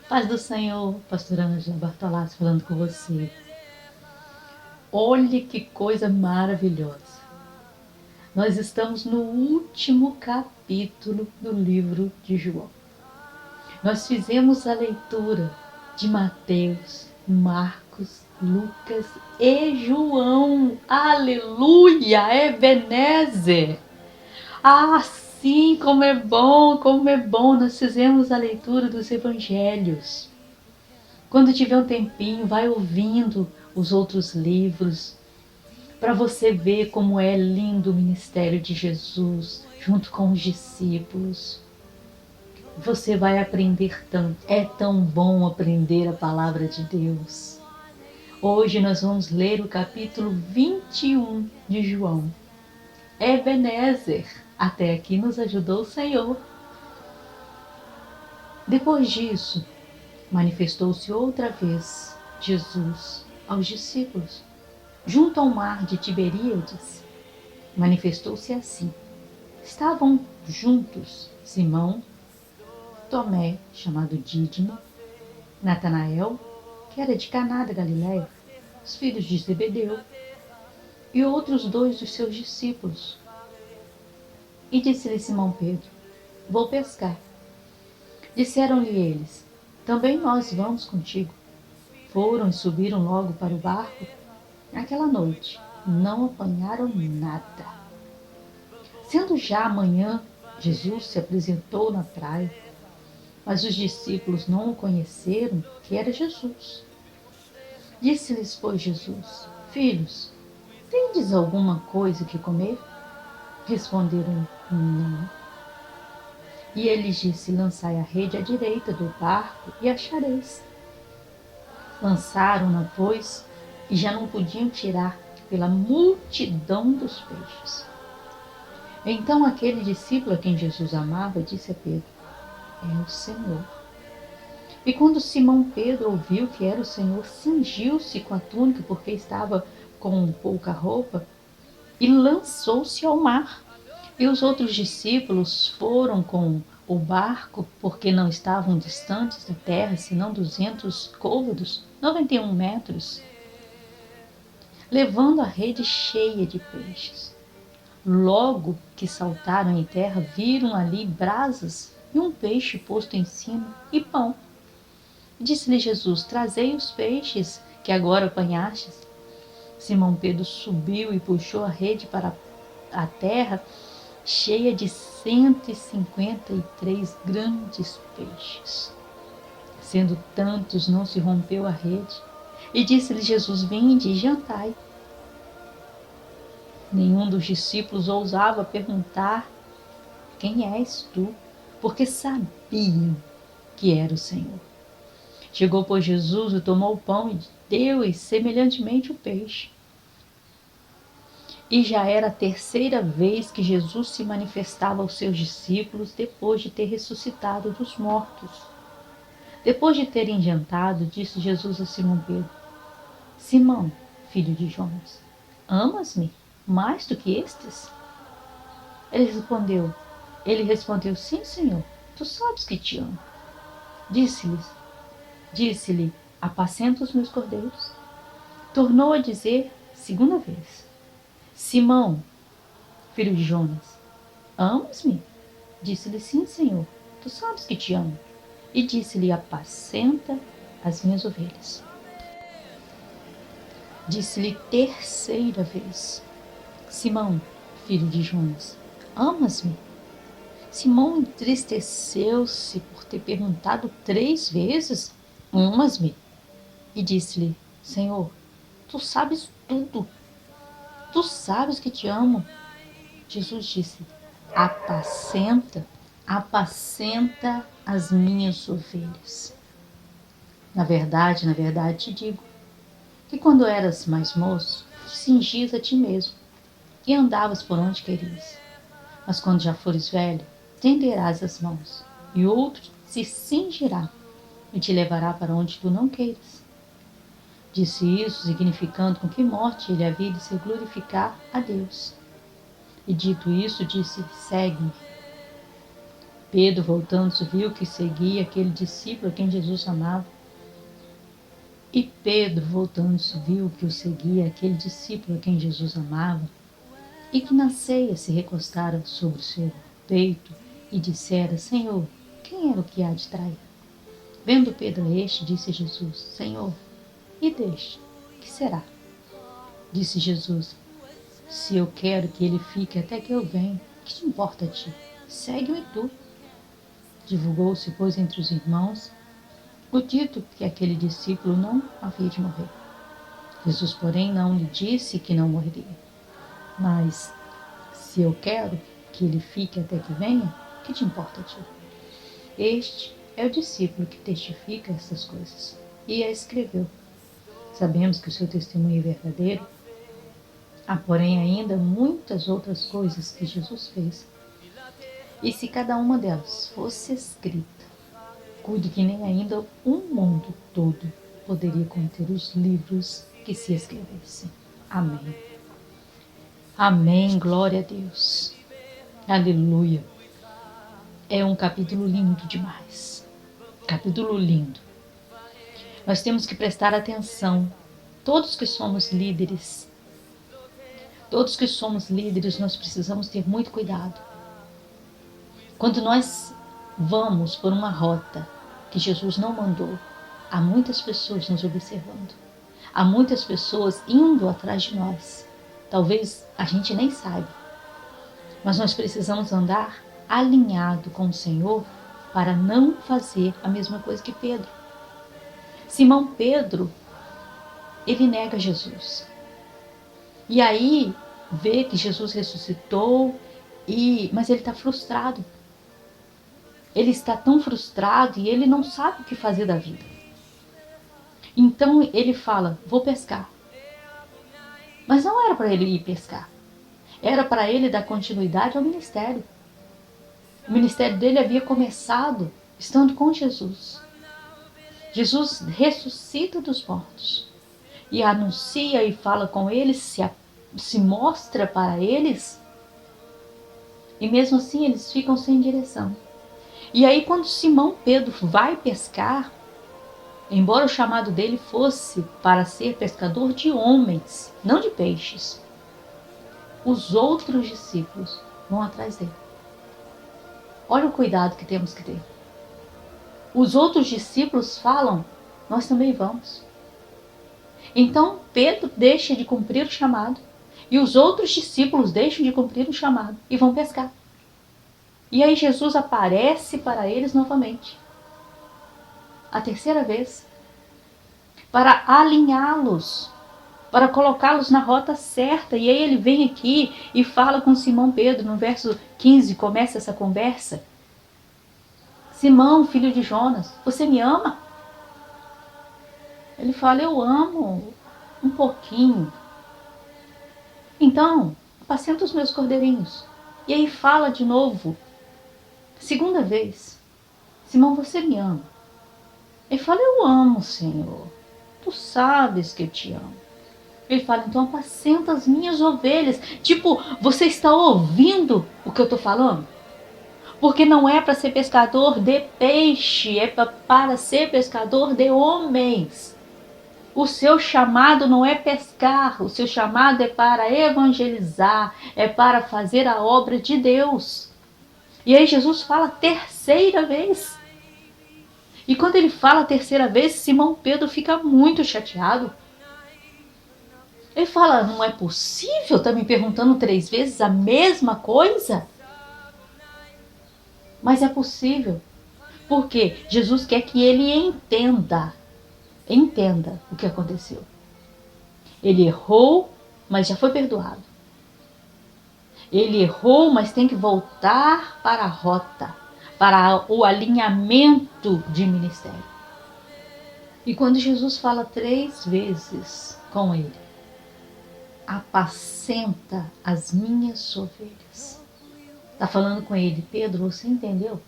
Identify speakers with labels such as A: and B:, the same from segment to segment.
A: Paz do Senhor, pastora Ângela Bartolazzi falando com você. Olhe que coisa maravilhosa. Nós estamos no último capítulo do livro de João. Nós fizemos a leitura de Mateus, Marcos, Lucas e João. Aleluia! Ebenezer! Ah, sim, como é bom, como é bom. Nós fizemos a leitura dos evangelhos. Quando tiver um tempinho, vai ouvindo os outros livros, para você ver como é lindo o ministério de Jesus, junto com os discípulos. Você vai aprender tanto. É tão bom aprender a palavra de Deus. Hoje nós vamos ler o capítulo 21 de João. Ebenezer, até aqui nos ajudou o Senhor. Depois disso, manifestou-se outra vez Jesus aos discípulos, junto ao mar de Tiberíades. Manifestou-se assim. Estavam juntos Simão, Tomé, chamado Dídimo, Natanael, que era de Caná da Galileia, os filhos de Zebedeu, e outros dois dos seus discípulos. E disse-lhe Simão Pedro: Vou pescar. Disseram-lhe eles: Também nós vamos contigo. Foram e subiram logo para o barco. Naquela noite não apanharam nada. Sendo já amanhã, Jesus se apresentou na praia, mas os discípulos não o conheceram que era Jesus. Disse-lhes, pois, Jesus: Filhos, tendes alguma coisa que comer? Responderam: Não. E ele disse: Lançai a rede à direita do barco e achareis. Lançaram-na, pois, e já não podiam tirar pela multidão dos peixes. Então aquele discípulo a quem Jesus amava disse a Pedro: É o Senhor. E quando Simão Pedro ouviu que era o Senhor, cingiu-se com a túnica, porque estava com pouca roupa, e lançou-se ao mar. E os outros discípulos foram com o barco, porque não estavam distantes da terra, senão 200 côvados, 91 metros, levando a rede cheia de peixes. Logo que saltaram em terra, viram ali brasas e um peixe posto em cima e pão. Disse-lhe Jesus: Trazei os peixes que agora apanhastes. Simão Pedro subiu e puxou a rede para a terra, cheia de 153 grandes peixes. Sendo tantos, não se rompeu a rede. E disse-lhe Jesus: Vinde e jantai. Nenhum dos discípulos ousava perguntar: Quem és tu? Porque sabiam que era o Senhor. Chegou, pois, Jesus e tomou o pão e deu-lhes semelhantemente o peixe. E já era a terceira vez que Jesus se manifestava aos seus discípulos depois de ter ressuscitado dos mortos. Depois de terem jantado, disse Jesus a Simão Pedro: Simão, filho de Jonas, amas-me mais do que estes? Ele respondeu: Sim, Senhor, tu sabes que te amo. Disse-lhe: Apacenta os meus cordeiros. Tornou a dizer segunda vez: Simão, filho de Jonas, amas-me? Disse-lhe: Sim, Senhor, tu sabes que te amo. E disse-lhe: Apacenta as minhas ovelhas. Disse-lhe terceira vez: Simão, filho de Jonas, amas-me? Simão entristeceu-se por ter perguntado 3 vezes: Amas-me? E disse-lhe: Senhor, tu sabes tudo. Tu sabes que te amo. Jesus disse: apacenta as minhas ovelhas. Na verdade te digo, que quando eras mais moço, tu cingias a ti mesmo e andavas por onde querias. Mas quando já fores velho, tenderás as mãos, e outro se cingirá e te levará para onde tu não queiras. Disse isso, significando com que morte ele havia de se glorificar a Deus. E dito isso, disse: Segue-me. Pedro, voltando-se, viu que seguia aquele discípulo a quem Jesus amava. E Pedro, voltando-se, viu que o seguia aquele discípulo a quem Jesus amava, e que na ceia se recostara sobre o seu peito e dissera: Senhor, quem era o que há de trair? Vendo Pedro este, disse Jesus: Senhor, e deste, que será? Disse Jesus: Se eu quero que ele fique até que eu venha, que te importa a ti? Segue-me tu. Divulgou-se, pois, entre os irmãos o dito que aquele discípulo não havia de morrer. Jesus, porém, não lhe disse que não morreria. Mas, se eu quero que ele fique até que venha, que te importa a ti? Este é o discípulo que testifica essas coisas e a escreveu. Sabemos que o seu testemunho é verdadeiro. Há, porém, ainda muitas outras coisas que Jesus fez. E se cada uma delas fosse escrita, cuide que nem ainda um mundo todo poderia conter os livros que se escrevessem. Amém. Amém, glória a Deus. Aleluia. É um capítulo lindo demais. Capítulo lindo. Nós temos que prestar atenção. Todos que somos líderes, nós precisamos ter muito cuidado. Quando nós vamos por uma rota que Jesus não mandou, há muitas pessoas nos observando. Há muitas pessoas indo atrás de nós. Talvez a gente nem saiba. Mas nós precisamos andar alinhado com o Senhor para não fazer a mesma coisa que Pedro. Simão Pedro, ele nega Jesus. E aí vê que Jesus ressuscitou, mas ele está frustrado. Ele está tão frustrado e ele não sabe o que fazer da vida. Então ele fala: vou pescar. Mas não era para ele ir pescar. Era para ele dar continuidade ao ministério. O ministério dele havia começado estando com Jesus. Jesus ressuscita dos mortos e anuncia e fala com eles, se mostra para eles, e mesmo assim eles ficam sem direção. E aí quando Simão Pedro vai pescar, embora o chamado dele fosse para ser pescador de homens, não de peixes, os outros discípulos vão atrás dele. Olha o cuidado que temos que ter. Os outros discípulos falam: nós também vamos. Então Pedro deixa de cumprir o chamado e os outros discípulos deixam de cumprir o chamado e vão pescar. E aí Jesus aparece para eles novamente, a terceira vez, para alinhá-los, para colocá-los na rota certa. E aí ele vem aqui e fala com Simão Pedro, no verso 15, começa essa conversa: Simão, filho de Jonas, você me ama? Ele fala: eu amo um pouquinho. Então, apacenta os meus cordeirinhos. E aí fala de novo, segunda vez: Simão, você me ama? Ele fala: eu amo, Senhor. Tu sabes que eu te amo. Ele fala: então apacenta as minhas ovelhas. Tipo, você está ouvindo o que eu estou falando? Porque não é para ser pescador de peixe, é para ser pescador de homens. O seu chamado não é pescar, o seu chamado é para evangelizar, é para fazer a obra de Deus. E aí Jesus fala a terceira vez. E quando ele fala a terceira vez, Simão Pedro fica muito chateado. Ele fala: não é possível, tá me perguntando 3 vezes a mesma coisa? Mas é possível, porque Jesus quer que ele entenda o que aconteceu. Ele errou, mas já foi perdoado. Ele errou, mas tem que voltar para a rota, para o alinhamento de ministério. E quando Jesus fala 3 vezes com ele: apacenta as minhas ovelhas. Está falando com ele: Pedro, você entendeu?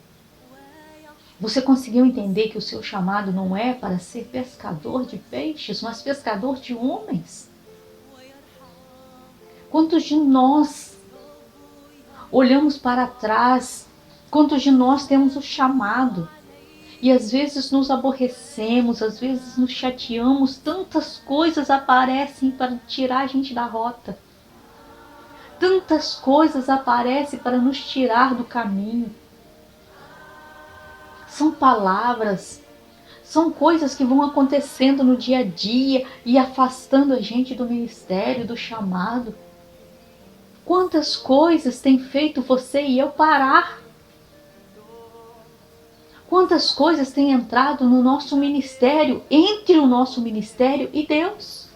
A: Você conseguiu entender que o seu chamado não é para ser pescador de peixes, mas pescador de homens? Quantos de nós olhamos para trás Quantos de nós temos o chamado e às vezes nos aborrecemos, às vezes nos chateamos, tantas coisas aparecem para tirar a gente da rota. Tantas coisas aparecem para nos tirar do caminho. São palavras, são coisas que vão acontecendo no dia a dia e afastando a gente do ministério, do chamado. Quantas coisas tem feito você e eu parar? Quantas coisas têm entrado no nosso ministério, entre o nosso ministério e Deus?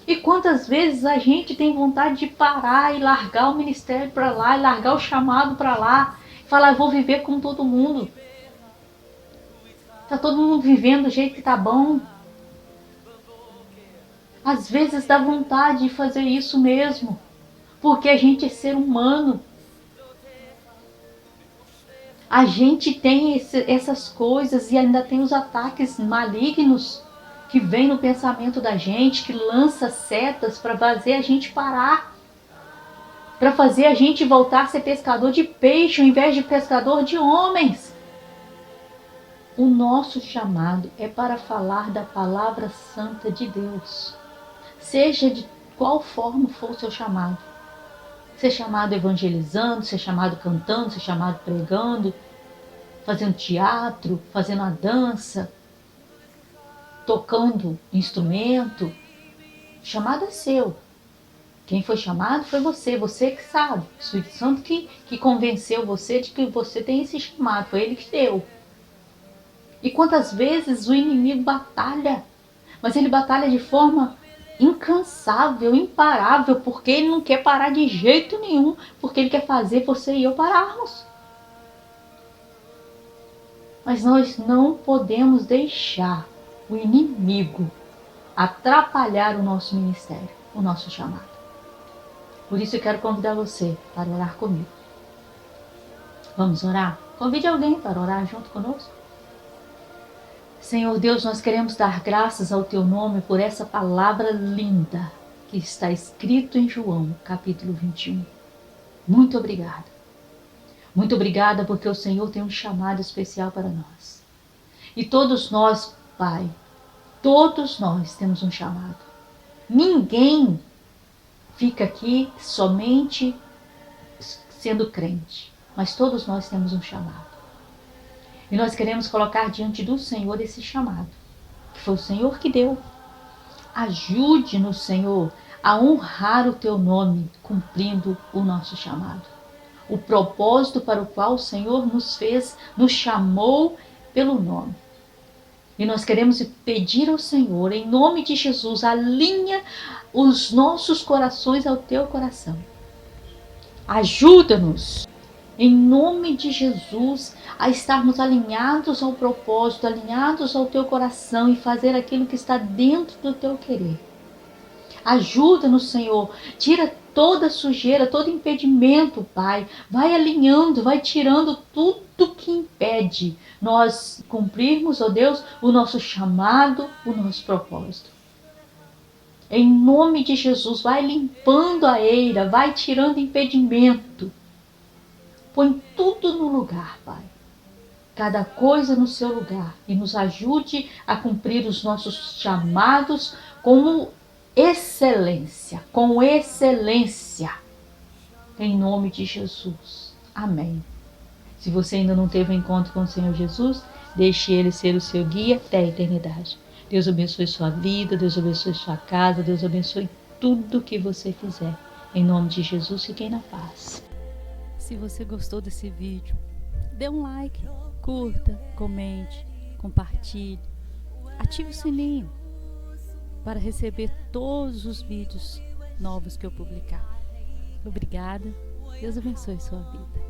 A: E quantas vezes a gente tem vontade de parar e largar o ministério para lá, e largar o chamado para lá, e falar, eu vou viver com todo mundo. Tá todo mundo vivendo do jeito que tá bom. Às vezes dá vontade de fazer isso mesmo, porque a gente é ser humano. A gente tem essas coisas e ainda tem os ataques malignos que vem no pensamento da gente, que lança setas para fazer a gente parar, para fazer a gente voltar a ser pescador de peixe ao invés de pescador de homens. O nosso chamado é para falar da palavra santa de Deus, seja de qual forma for o seu chamado. Ser chamado evangelizando, ser chamado cantando, ser chamado pregando, fazendo teatro, fazendo a dança, tocando instrumento. O chamado é seu. Quem foi chamado foi você que sabe. O Espírito Santo que convenceu você de que você tem esse chamado, foi ele que deu. E quantas vezes o inimigo batalha, mas ele batalha de forma incansável, imparável, porque ele não quer parar de jeito nenhum, porque ele quer fazer você e eu pararmos. Mas nós não podemos deixar o inimigo atrapalhar o nosso ministério, o nosso chamado. Por isso eu quero convidar você para orar comigo. Vamos orar? Convide alguém para orar junto conosco. Senhor Deus, nós queremos dar graças ao Teu nome por essa palavra linda que está escrito em João, capítulo 21. Muito obrigada. Muito obrigada porque o Senhor tem um chamado especial para nós. E todos nós, Pai, todos nós temos um chamado. Ninguém fica aqui somente sendo crente, mas todos nós temos um chamado. E nós queremos colocar diante do Senhor esse chamado, que foi o Senhor que deu. Ajude-nos, Senhor, a honrar o Teu nome, cumprindo o nosso chamado. O propósito para o qual o Senhor nos fez, nos chamou pelo nome. E nós queremos pedir ao Senhor, em nome de Jesus, alinha os nossos corações ao Teu coração. Ajuda-nos, em nome de Jesus, a estarmos alinhados ao propósito, alinhados ao Teu coração e fazer aquilo que está dentro do Teu querer. Ajuda-nos, Senhor, tira toda sujeira, todo impedimento, Pai. Vai alinhando, vai tirando tudo que impede nós cumprirmos, ó Deus, o nosso chamado, o nosso propósito. Em nome de Jesus, vai limpando a eira, vai tirando impedimento. Põe tudo no lugar, Pai. Cada coisa no seu lugar. E nos ajude a cumprir os nossos chamados com excelência. Com excelência. Em nome de Jesus. Amém. Se você ainda não teve um encontro com o Senhor Jesus, deixe Ele ser o seu guia até a eternidade. Deus abençoe sua vida, Deus abençoe sua casa, Deus abençoe tudo que você fizer. Em nome de Jesus, fiquem na paz. Se você gostou desse vídeo, dê um like, curta, comente, compartilhe, ative o sininho para receber todos os vídeos novos que eu publicar. Obrigada, Deus abençoe sua vida.